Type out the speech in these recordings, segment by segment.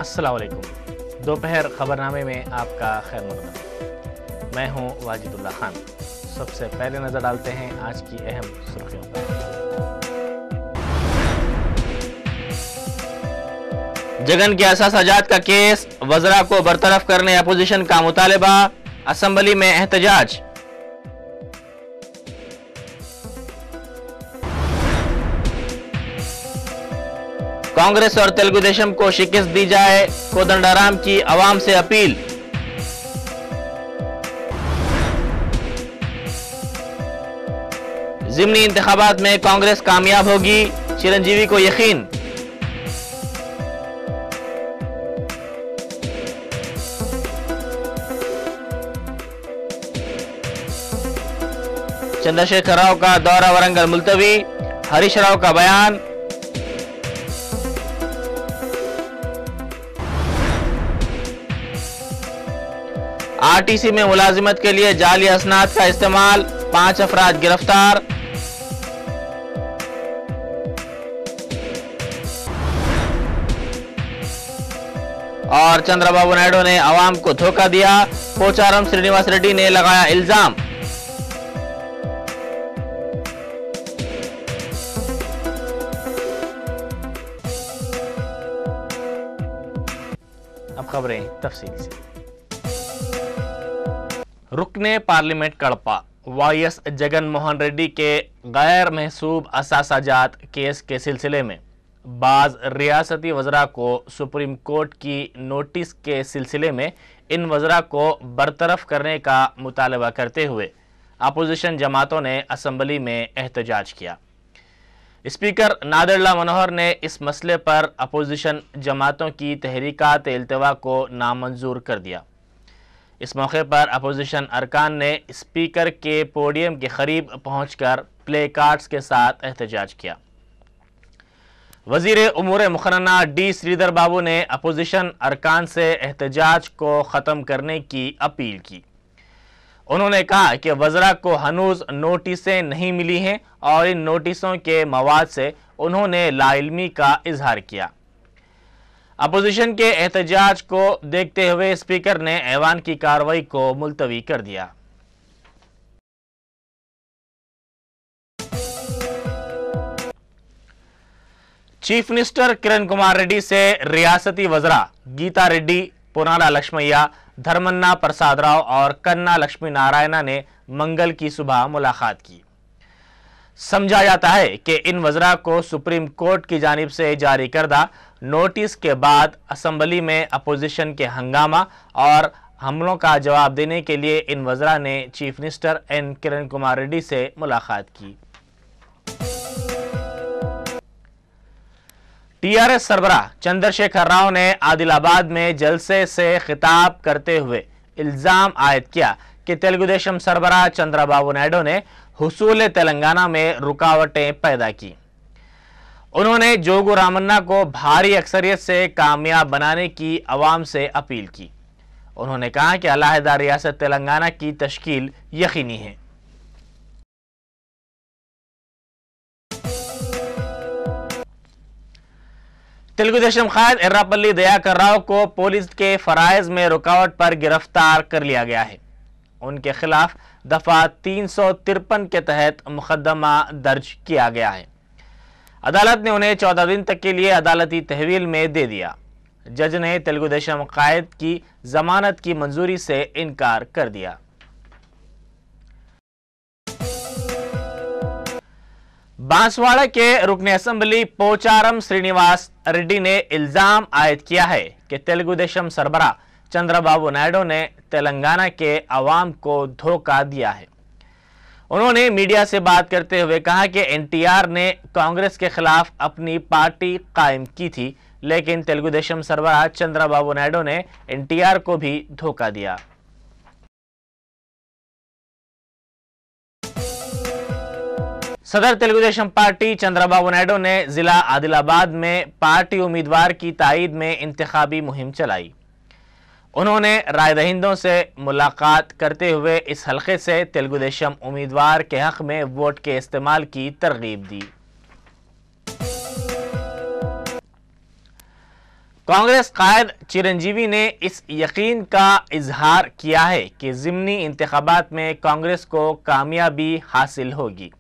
अस्सलाम वालेकुम। दोपहर खबरनामे में आपका खैर मक़दम। मैं हूं वाजिदुल्लाह खान। सबसे पहले नजर डालते हैं आज की अहम सुर्खियों पर। जगन के असासाजात का केस, वज़रा को बरतरफ करने अपोजिशन का मुतालबा, असेंबली में एहतजाज। कांग्रेस और तेलुगु देशम को शिकस्त दी जाए, कोदंडाराम की अवाम से अपील। ज़िमनी इंतखाबात में कांग्रेस कामयाब होगी, चिरंजीवी को यकीन। चंद्रशेखर राव का दौरा वरंगल मुलतवी, हरीश राव का बयान। आरटीसी में मुलाजिमत के लिए जाली असनाद का इस्तेमाल, 5 अफराद गिरफ्तार। और चंद्रबाबू नायडू ने अवाम को धोखा दिया, पोचारम श्रीनिवास रेड्डी ने लगाया इल्जाम। अब खबरें तफसील से। रुकने पार्लियामेंट कड़पा, वाईएस जगन मोहन रेड्डी के गैर महसूब असासाजात केस के सिलसिले में बाज रियासती वज़रा को सुप्रीम कोर्ट की नोटिस के सिलसिले में इन वज़रा को बरतरफ करने का मुतालबा करते हुए अपोजिशन जमातों ने असम्बली में एहतजाज किया। स्पीकर नादिरुल्लाह मनोहर ने इस मसले पर अपोजिशन जमातों की तहरीकात इल्तिवा को नामंजूर कर दिया। इस मौके पर अपोजिशन अरकान ने स्पीकर के पोडियम के करीब पहुंचकर प्ले कार्ड्स के साथ एहतजाज किया। वज़ीर उमूर मुखन्ना डी श्रीधर बाबू ने अपोजिशन अरकान से एहतजाज को ख़त्म करने की अपील की। उन्होंने कहा कि वज़रा को हनूज नोटिसें नहीं मिली हैं और इन नोटिसों के मवाद से उन्होंने लाइल्मी का इजहार किया। अपोजिशन के एहतजाज को देखते हुए स्पीकर ने ऐवान की कार्रवाई को मुलतवी कर दिया। चीफ मिनिस्टर किरण कुमार रेड्डी से रियासती वज़रा गीता रेड्डी, पोनाला लक्ष्मैया, धर्मन्ना प्रसाद राव और कन्ना लक्ष्मी नारायणा ने मंगल की सुबह मुलाकात की। समझा जाता है कि इन वज़रा को सुप्रीम कोर्ट की जानिब से जारी करदा नोटिस के बाद असम्बली में अपोजिशन के हंगामा और हमलों का जवाब देने के लिए इन वज़रा ने chief minister N Kiran Kumar Reddy से मुलाकात की। टीआरएस सरबराह चंद्रशेखर राव ने आदिलाबाद में जलसे से खिताब करते हुए इल्ज़ाम आयद किया कि तेलुगु देशम सरबराह चंद्रबाबू नायडू ने हुसूल तेलंगाना में रुकावटें पैदा की। उन्होंने जोगू रामन्ना को भारी अक्सरियत से कामयाब बनाने की अवाम से अपील की। उन्होंने कहा कि अलहदा रियासत तेलंगाना की तश्कील यकीनी है। तेलुगु देशम कायद एर्रापल्ली दयाकर राव को पुलिस के फराइज में रुकावट पर गिरफ्तार कर लिया गया है। उनके खिलाफ दफा 353 के तहत मुकदमा दर्ज किया गया है। अदालत ने उन्हें 14 दिन तक के लिए अदालती तहवील में दे दिया। जज ने तेलुगु देशम कायद की जमानत की मंजूरी से इनकार कर दिया। बांसवाड़ा के रुकन असेंबली पोचारम श्रीनिवास रेड्डी ने इल्जाम आयद किया है कि तेलुगु देशम सरबराह चंद्रबाबू नायडू ने तेलंगाना के अवाम को धोखा दिया है। उन्होंने मीडिया से बात करते हुए कहा कि एनटीआर ने कांग्रेस के खिलाफ अपनी पार्टी कायम की थी, लेकिन तेलुगु देशम सरबराह चंद्रबाबू नायडू ने एनटीआर को भी धोखा दिया। सदर तेलुगु देशम पार्टी चंद्रबाबू नायडू ने जिला आदिलाबाद में पार्टी उम्मीदवार की तायीद में इंतखाबी मुहिम चलाई। उन्होंने राय दहिंदों से मुलाकात करते हुए इस हलके से तेलुगु देशम उम्मीदवार के हक में वोट के इस्तेमाल की तरगीब दी। कांग्रेस कायद चिरंजीवी ने इस यकीन का इजहार किया है कि ज़िमनी इंतखाबात में कांग्रेस को कामयाबी हासिल होगी।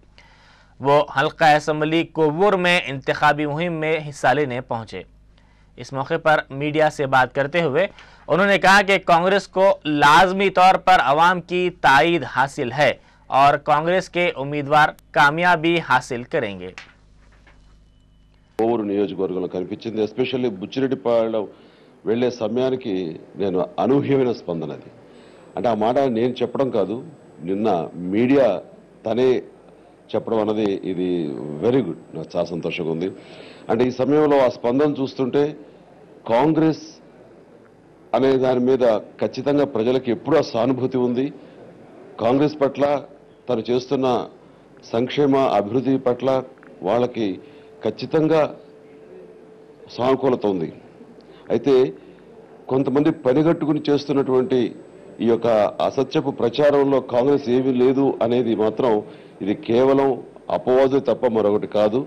वो हल्का असम्बली कोवूर में इंतखाबी मुहिम में हिस्सा लेने पहुंचे। इस मौके पर मीडिया से बात करते हुए उन्होंने कहा कि कांग्रेस को लाजमी तौर पर अवाम की ताईद हासिल है और कांग्रेस के उम्मीदवार कामयाबी हासिल करेंगे। కోవూరు నియోజకవర్గంలో కనిపించింది. ఎస్పెషల్లీ బుచ్చిరెడ్డిపాళెం వెళ్లే సమయానికి నేను అనూహ్యమైన స్పందన అది. అంటే ఆ మాట నేను చెప్పడం కాదు, నిన్న మీడియా తనే చెప్పడం అన్నది ఇది వెరీ గుడ్, నాకు చాలా సంతోషంగా ఉంది. అంటే ఈ సమయంలో ఆ స్పందన చూస్తుంటే కాంగ్రెస్ అనే దాని మీద ఖచ్చితంగా ప్రజలకు ఎప్పుడూ ఆ సానుభూతి ఉంది. కాంగ్రెస్ పట్ల తను చేస్తున్న సంక్షేమ అభివృద్ధి పట్ల వాళ్ళకి ఖచ్చితంగా సానుకూలత ఉంది. అయితే కొంతమంది పనిగట్టుకుని చేస్తున్నటువంటి ఈ యొక్క అసత్యపు ప్రచారంలో కాంగ్రెస్ ఏమీ లేదు అనేది మాత్రం ఇది కేవలం అపవాదు తప్ప మరొకటి కాదు.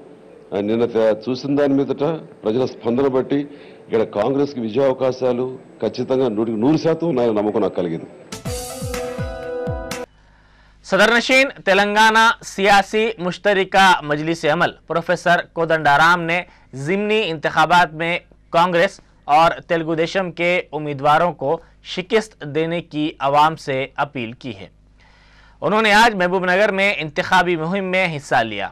నిన్న చూసిన దాని మీదట ప్రజల స్పందన బట్టి ఇక్కడ కాంగ్రెస్కి విజయావకాశాలు ఖచ్చితంగా 100% ఉన్నాయని నమ్మకం నాకు కలిగింది. सदरनशीन तेलंगाना सियासी मुश्तरिका मजलिस अमल प्रोफेसर कोदंडाराम ने ज़िमनी इंतखाबात में कांग्रेस और तेलुगु देशम के उम्मीदवारों को शिकस्त देने की आवाम से अपील की है। उन्होंने आज महबूबनगर में इंतखाबी मुहिम में हिस्सा लिया।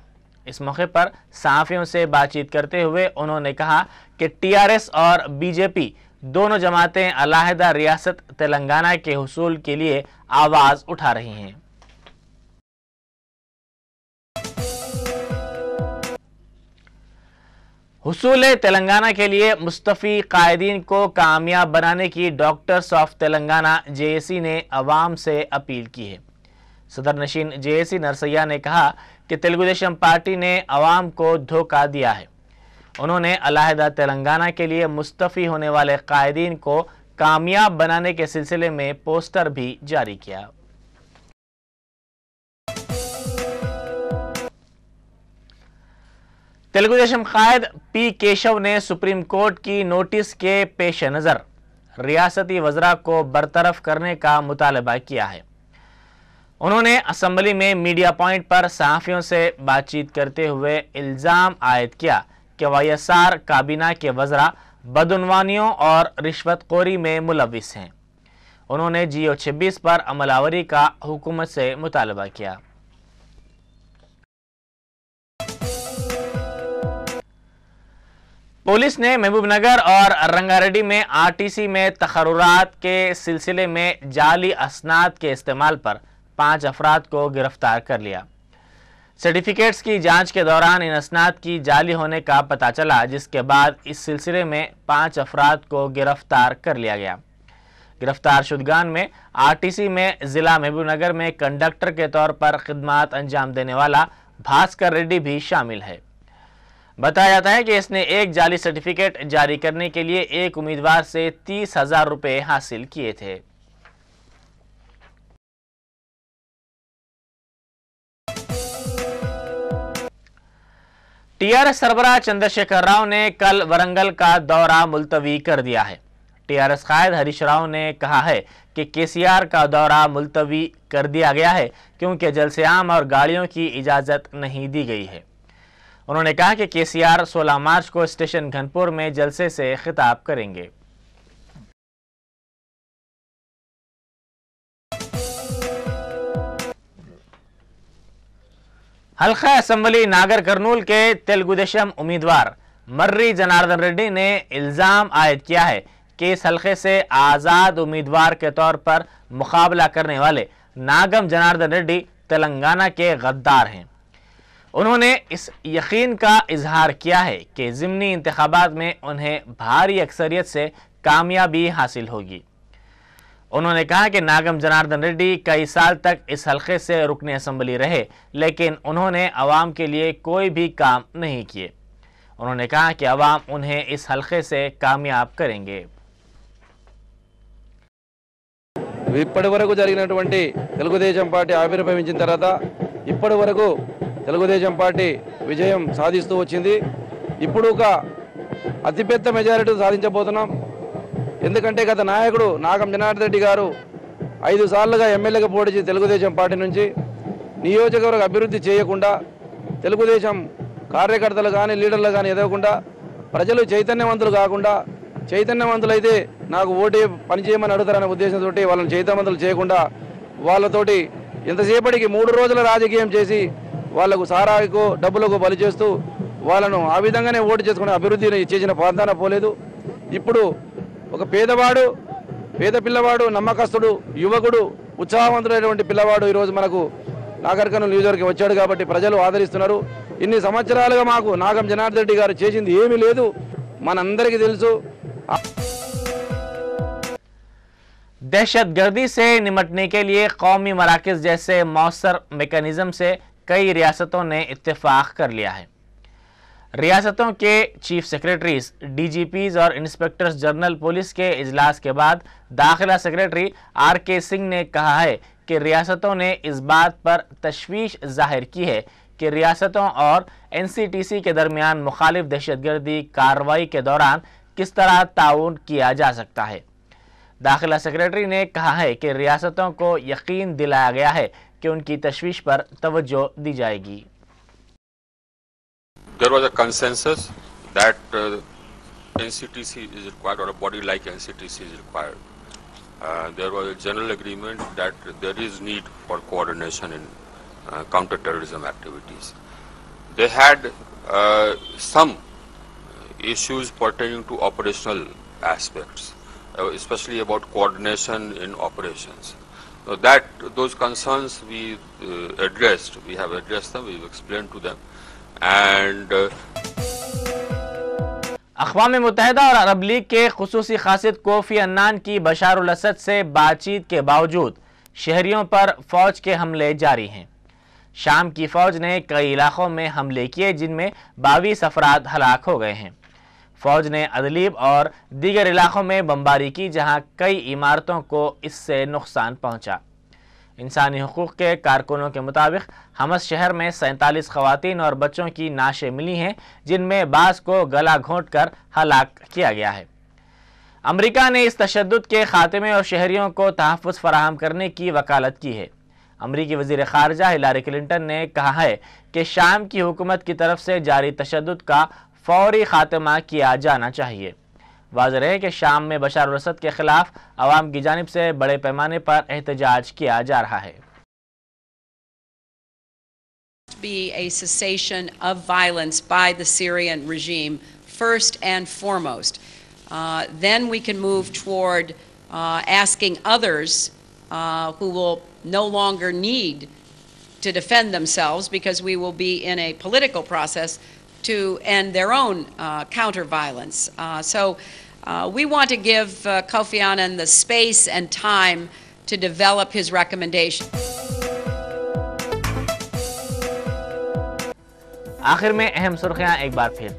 इस मौके पर सहाफ़ियों से बातचीत करते हुए उन्होंने कहा कि टीआरएस और बीजेपी दोनों जमातें अलहदा रियासत तेलंगाना के हुसूल के लिए आवाज़ उठा रही हैं। हुसूल तेलंगाना के लिए मुस्तफ़ी कायदीन को कामयाब बनाने की डॉक्टर्स ऑफ तेलंगाना जेएसी ने अवाम से अपील की है। सदर नशीन जेएसी नरसैया ने कहा कि तेलुगु देशम पार्टी ने अवाम को धोखा दिया है। उन्होंने अलहदा तेलंगाना के लिए मुस्तफ़ी होने वाले कायदीन को कामयाब बनाने के सिलसिले में पोस्टर भी जारी किया। तेलुगु देशम कायद पी केशव ने सुप्रीम कोर्ट की नोटिस के पेश नज़र रियासती वज़रा को बरतरफ करने का मुतालबा किया है। उन्होंने असम्बली में मीडिया पॉइंट पर सहाफ़ियों से बातचीत करते हुए इल्ज़ाम आयद किया कि वाईएसआर काबीना के वज़रा बदउनवानियों और रिश्वतखोरी में मुलविस हैं। उन्होंने जियो 26 पर अमलावरी का हुकूमत से मुतालबा किया। पुलिस ने महबूबनगर और रंगारेड्डी में आरटीसी में तकर्रुरात के सिलसिले में जाली असनाद के इस्तेमाल पर 5 अफराद को गिरफ्तार कर लिया। सर्टिफिकेट्स की जांच के दौरान इन असनाद की जाली होने का पता चला, जिसके बाद इस सिलसिले में 5 अफराद को गिरफ्तार कर लिया गया। गिरफ्तार शुदगान में आरटीसी में ज़िला महबूबनगर में कंडक्टर के तौर पर खिदमात अंजाम देने वाला भास्कर रेड्डी भी शामिल है। बताया जाता है कि इसने एक जाली सर्टिफिकेट जारी करने के लिए एक उम्मीदवार से 30,000 रुपए हासिल किए थे। टीआरएस सरबराह चंद्रशेखर राव ने कल वरंगल का दौरा मुलतवी कर दिया है। टीआरएस कायद हरीश राव ने कहा है कि केसीआर का दौरा मुलतवी कर दिया गया है क्योंकि जलसे-आम और गाड़ियों की इजाज़त नहीं दी गई है। उन्होंने कहा कि केसीआर 16 मार्च को स्टेशन घनपुर में जलसे से खिताब करेंगे। हल्का असम्बली नागर कर्नूल के तेलुगु देशम उम्मीदवार मर्री जनार्दन रेड्डी ने इल्ज़ाम आयद किया है कि इस हल्के से आज़ाद उम्मीदवार के तौर पर मुकाबला करने वाले नागम जनार्दन रेड्डी तेलंगाना के गद्दार हैं। उन्होंने इस यकीन का इजहार किया है कि ज़िमनी इंतखाबात में उन्हें भारी अक्सरियत से कामयाबी हासिल होगी। उन्होंने कहा कि नागम जनार्दन रेड्डी कई साल तक इस हल्के से रुकने असम्बली रहे, लेकिन उन्होंने अवाम के लिए कोई भी काम नहीं किए। उन्होंने कहा कि अवाम उन्हें इस हल्के से कामयाब करेंगे। ఇప్పటి వరకు జరిగినటువంటి తెలుగుదేశం పార్టీ ఆవిర్భవించిన తర్వాత ఇప్పటి వరకు తెలుగుదేశం పార్టీ విజయం సాధిస్తూ వచ్చింది. ఇప్పుడు ఒక అతిపెద్ద మెజారిటీ సాధించబోతున్నాం. ఎందుకంటే గత నాయకుడు నాగం జనార్దన్ రెడ్డి గారు 5 సార్లుగా ఎమ్మెల్యేగా పోటీ చేసి తెలుగుదేశం పార్టీ నుంచి నియోజకవర్గ అభివృద్ధి చేయకుండా, తెలుగుదేశం కార్యకర్తలు కానీ లీడర్లు కానీ ఎదగకుండా, ప్రజలు చైతన్యవంతులు కాకుండా, చైతన్యవంతులైతే నాకు ఓటే పని చేయమని అడుగుతారనే ఉద్దేశంతో వాళ్ళని చైతన్యవంతులు చేయకుండా వాళ్ళతోటి ఎంతసేపటికి 3 రోజుల రాజకీయం చేసి వాళ్లకు సారాయికో డబ్బులకు బలి చేస్తూ వాళ్ళను ఆ విధంగానే ఓటు చేసుకుని అభివృద్ధి చేసిన పాదాన పోలేదు. ఇప్పుడు ఒక పేద పిల్లవాడు, నమ్మకస్తుడు, యువకుడు, ఉత్సాహవంతుడైనటువంటి పిల్లవాడు ఈరోజు మనకు నాగర్ కర్నూలు నియోజకవర్గం వచ్చాడు కాబట్టి ప్రజలు ఆదరిస్తున్నారు. ఇన్ని సంవత్సరాలుగా మాకు నాగం జనార్దన్ రెడ్డి గారు చేసింది ఏమీ లేదు, మనందరికీ తెలుసు. दहशतगर्दी से निपटने के लिए कौमी मराकज़ जैसे मौसर मेकनिज़म से कई रियासतों ने इत्तेफाक कर लिया है। रियासतों के चीफ सेक्रेटरीज, डीजीपीज और इंस्पेक्टर्स जनरल पुलिस के इजलास के बाद दाखिला सेक्रेटरी आर.के. सिंह ने कहा है कि रियासतों ने इस बात पर तशवीश जाहिर की है कि रियासतों और एनसीटीसी के दरमियान मुखालिफ दहशतगर्दी कार्रवाई के दौरान किस तरह ताउन किया जा सकता है। दाखिला सेक्रेटरी ने कहा है कि रियासतों को यकीन दिलाया गया है कि उनकी तशवीश पर तवज्जो दी जाएगी। There was a consensus that NCTC is required, or a body like NCTC is required. There was a general agreement that there is need for coordination in counter-terrorism activities. They had some issues pertaining to operational aspects, especially about coordination in operations. So those concerns we addressed. We have addressed them. We've explained to them. And अक़वाम मुत्तहिदा और अरब league के खुसूसी क़ासिद coffee Annan की बशार उल असद से बातचीत के बावजूद शहरियों पर फ़ौज के हमले जारी हैं। शाम की फ़ौज ने कई इलाक़ों में हमले किए जिनमें 22 अफराद हलाक हो गए हैं। फ़ौज ने अदलीब और दीगर इलाक़ों में बमबारी की जहां कई इमारतों को इससे नुकसान पहुंचा। इंसानी हुकूक़ के कारकुनों के मुताबिक हमस शहर में 47 ख़वातीन और बच्चों की नाशें मिली हैं जिनमें बाज़ को गला घोंट कर हलाक किया गया है। अमरीका ने इस तशद्दुद के ख़ात्मे और शहरियों को तहफ़्फ़ुज़ फ़राहम करने की वकालत की है। अमरीकी वज़ीर ख़ारजा हिलारी क्लिंटन ने कहा है कि शाम की हुकूमत की तरफ से जारी तशद्दुद का फौरी ख़ात्मा किया जाना चाहिए। वाज़ेह है कि शाम में बशार अल असद के ख़िलाफ़ अवाम की जानिब से बड़े पैमाने पर एहतजाज किया जा रहा है। Be a cessation of violence by the Syrian regime first and foremost. Then we can move toward asking others who will no longer need to defend themselves, because we will be in a political process to end their own counter-violence. So we want to give Kofi Annan the space and time to develop his recommendation. आखिर में अहम सुर्खियां एक बार फिर।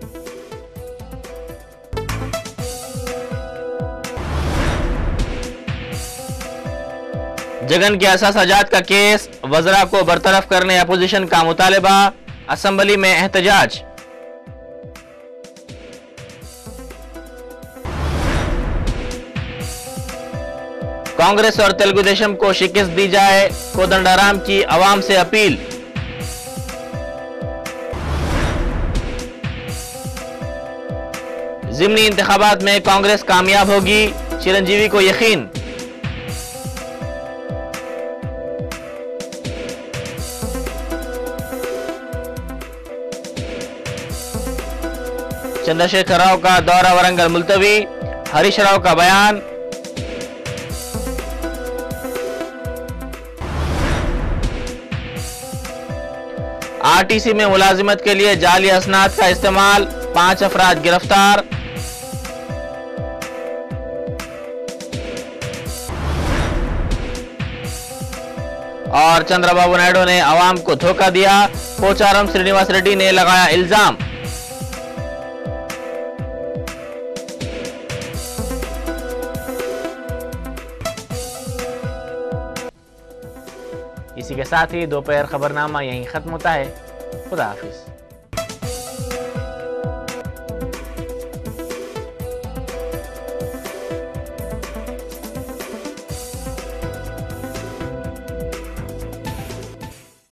जगन के असासाजात का case, वज़रा को बरतरफ करने अपोजिशन का मुतालबा, असेंबली में एहतजाज। कांग्रेस और तेलुगु देशम को शिकस्त दी जाए, कोदंडाराम की अवाम से अपील। ज़िमनी इंतखाबात में कांग्रेस कामयाब होगी, चिरंजीवी को यकीन। चंद्रशेखर राव का दौरा वरंगल मुलतवी, हरीश राव का बयान। आरटीसी में मुलाजिमत के लिए जाली असनाद का इस्तेमाल, 5 अफराद गिरफ्तार। और चंद्रबाबू नायडू ने अवाम को धोखा दिया, पोचारम श्रीनिवास रेड्डी ने लगाया इल्जाम। इसी के साथ ही दोपहर खबरनामा यहीं खत्म होता है। खुदा हाफिज।